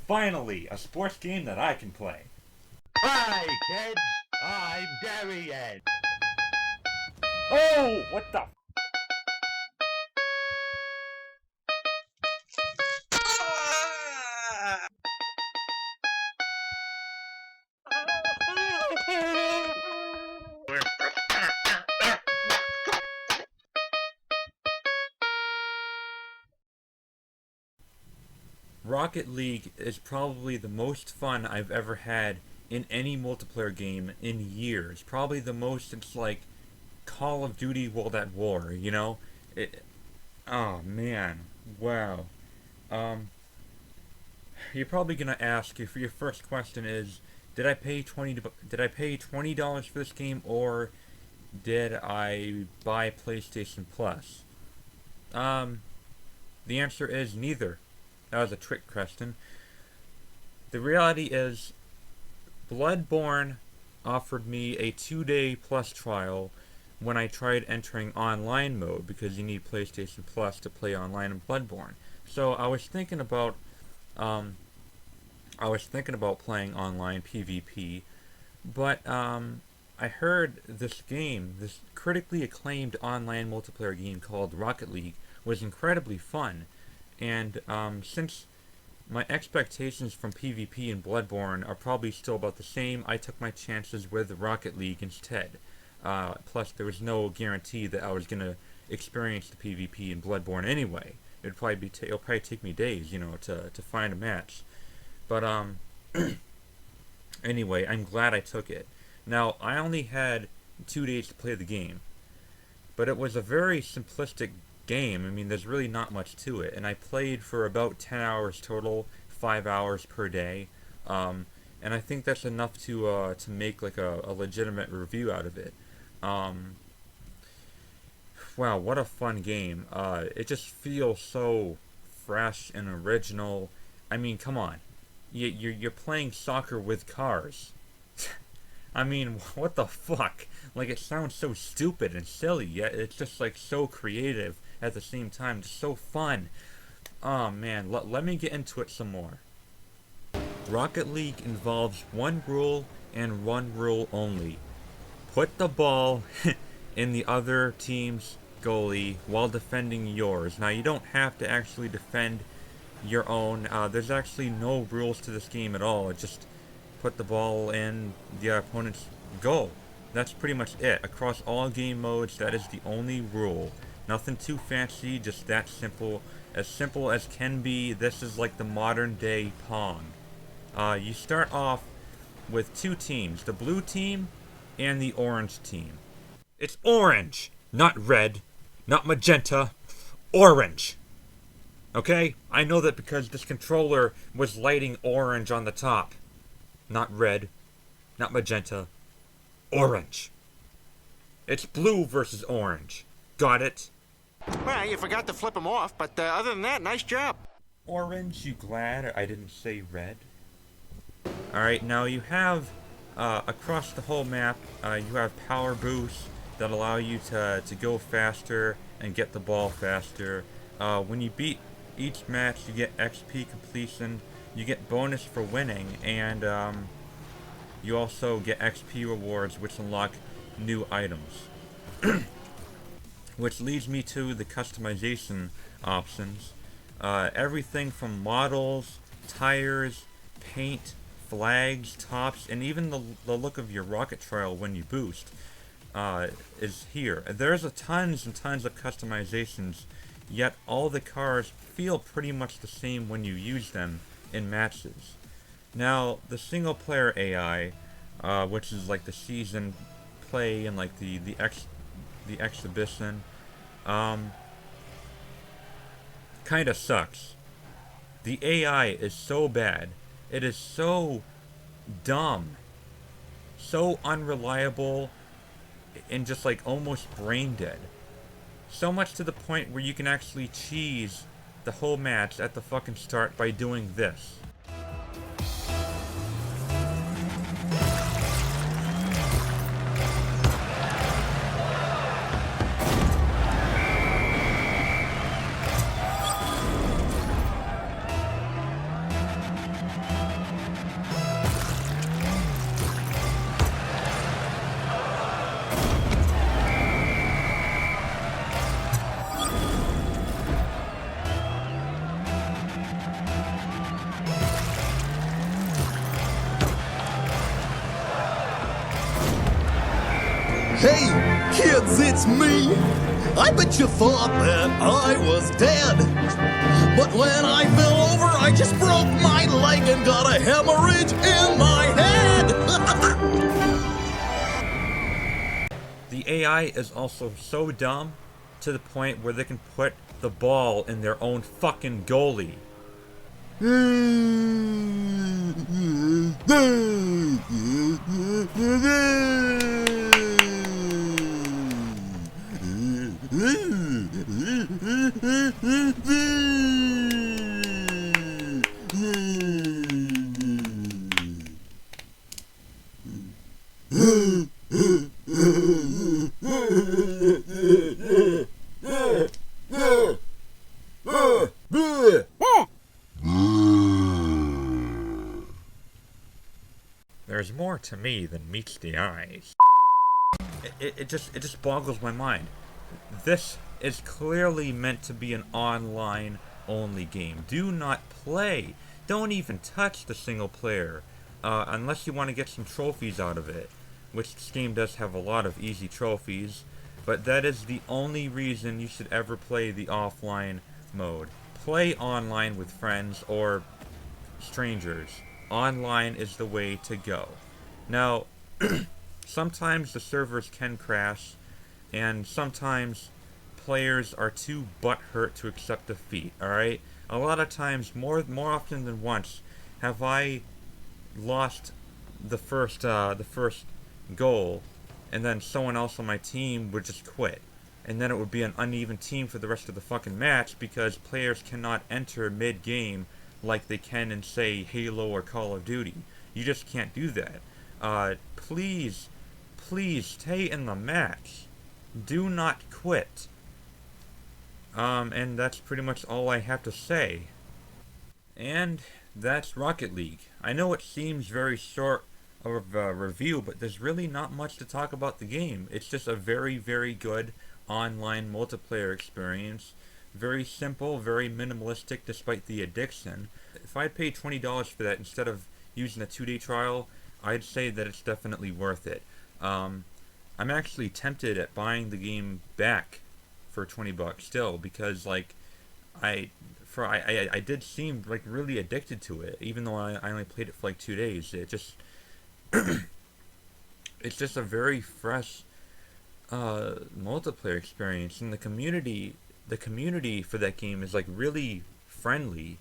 Finally, a sports game that I can play. Hi, kids. I'm Darian. Oh, what the? Rocket League is probably the most fun I've ever had in any multiplayer game in years. Probably the most. It's like Call of Duty World at War. You know? It. Oh man. Wow. Um. You're probably gonna ask if your first question is, Did I pay $20 for this game, or did I buy PlayStation Plus? Um. The answer is neither. That was a trick question. The reality is, Bloodborne offered me a 2-day plus trial when I tried entering online mode because you need PlayStation Plus to play online in Bloodborne. So um, I was thinking about playing online PvP, but I heard this critically acclaimed online multiplayer game called Rocket League, was incredibly fun, and since my expectations from PvP and Bloodborne are probably still about the same, I took my chances with Rocket League instead. Plus, there was no guarantee that I was gonna experience the PvP in Bloodborne anyway. It'll probably take me days, to find a match. But anyway, I'm glad I took it. Now, I only had 2 days to play the game, but it was a very simplistic game. I mean, there's really not much to it, and I played for about 10 hours total, 5 hours per day, and I think that's enough to make like a legitimate review out of it. Um, wow, what a fun game! It just feels so fresh and original. I mean, come on, you're playing soccer with cars. I mean, what the fuck? Like, it sounds so stupid and silly, yet it's just like so creative at the same time, just so fun. Oh man, let me get into it some more. Rocket League involves one rule and one rule only. Put the ball in the other team's goalie while defending yours. Now, you don't have to actually defend your own. There's actually no rules to this game at all. It just put the ball in the opponent's goal. That's pretty much it. Across all game modes, that is the only rule. Nothing too fancy, just that simple. As simple as can be. This is like the modern day Pong. You start off with two teams, the blue team and the orange team. It's orange, not red, not magenta, orange. Okay? I know that because this controller was lighting orange on the top. Not red, not magenta, orange. It's blue versus orange. Got it? Well, you forgot to flip them off, but other than that, nice job. Orange, you glad I didn't say red? Alright, now you have, across the whole map, you have power boosts that allow you to go faster and get the ball faster. When you beat each match, you get XP completion, you get bonus for winning, and you also get XP rewards which unlock new items. Which leads me to the customization options. Everything from models, tires, paint, flags, tops, and even the look of your rocket trail when you boost is here. There's tons and tons of customizations, yet all the cars feel pretty much the same when you use them in matches. Now, the single player AI, which is like the season play and like the exhibition, kind of sucks. The AI is so bad. It is so dumb, so unreliable, and just like almost brain dead. So much to the point where you can actually cheese the whole match at the fucking start by doing this. Hey, kids, it's me. I bet you thought that I was dead. But when I fell over, I just broke my leg and got a hemorrhage in my head. The AI is also so dumb to the point where they can put the ball in their own fucking goalie. There's more to me than meets the eyes. It just boggles my mind. This is clearly meant to be an online only game. Do not play. Don't even touch the single player unless you want to get some trophies out of it, which this game does have a lot of easy trophies, but that is the only reason you should ever play the offline mode. Play online with friends or strangers. Online is the way to go. Now, sometimes the servers can crash, and sometimes players are too butthurt to accept defeat, alright? A lot of times, more often than once, have I lost the first goal, and then someone else on my team would just quit. And then it would be an uneven team for the rest of the fucking match because players cannot enter mid-game like they can in, say, Halo or Call of Duty. You just can't do that. Please stay in the match. Do not quit. And that's pretty much all I have to say. And that's Rocket League. I know it seems very short of a review, but there's really not much to talk about the game. It's just a very, very good online multiplayer experience. Very simple, very minimalistic despite the addiction. If I paid $20 for that instead of using a 2-day trial, I'd say that it's definitely worth it. I'm actually tempted at buying the game back for $20 still because like I did seem like really addicted to it, even though I only played it for like 2 days. It just it's just a very fresh multiplayer experience, and the community for that game is like really friendly.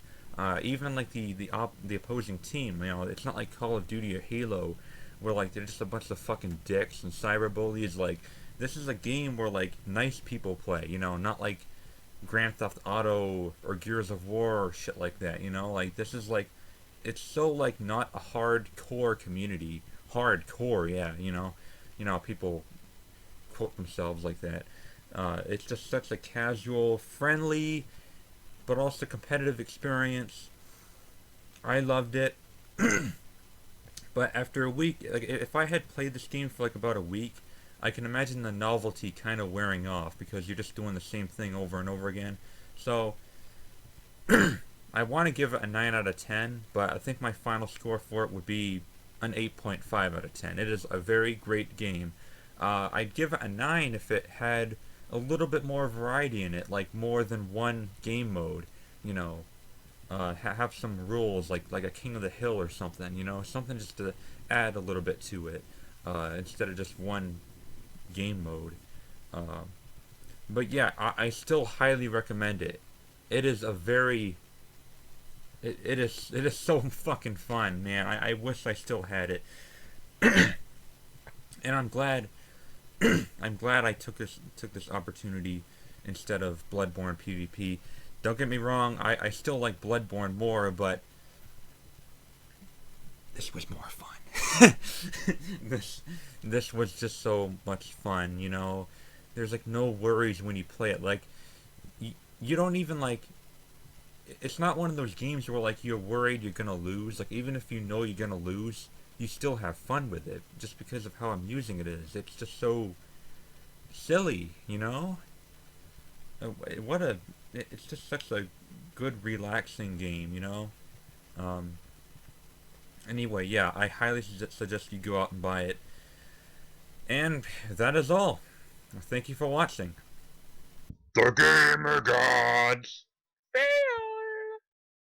Even like the opposing team, you know, it's not like Call of Duty or Halo, where like they're just a bunch of fucking dicks and cyberbullies. Like this is a game where like nice people play, you know, not like Grand Theft Auto or Gears of War or shit like that. You know, like this is like it's so like not a hardcore community. Hardcore, yeah, you know, people quote themselves like that. It's just such a casual, friendly, but also competitive experience. I loved it. But after a week, like if I had played this game for like about a week, I can imagine the novelty kind of wearing off because you're just doing the same thing over and over again. So I want to give it a 9 out of 10, but I think my final score for it would be an 8.5 out of 10. It is a very great game. I'd give it a 9 if it had a little bit more variety in it, like more than one game mode, you know, have some rules, like a King of the Hill or something, you know, something just to add a little bit to it, instead of just one game mode. But yeah, I still highly recommend it. It is a very, it is so fucking fun, man. I wish I still had it. And I'm glad I took this opportunity instead of Bloodborne PvP. Don't get me wrong, I still like Bloodborne more, but this was more fun. This was just so much fun, you know. There's like no worries when you play it. Like you don't even like. It's not one of those games where like you're worried you're gonna lose. Like even if you know you're gonna lose, you still have fun with it just because of how amusing it is. It's just so silly, you know. It's just such a good, relaxing game, you know. Anyway, yeah, I highly suggest you go out and buy it. And that is all. Thank you for watching. The Gamer Gods!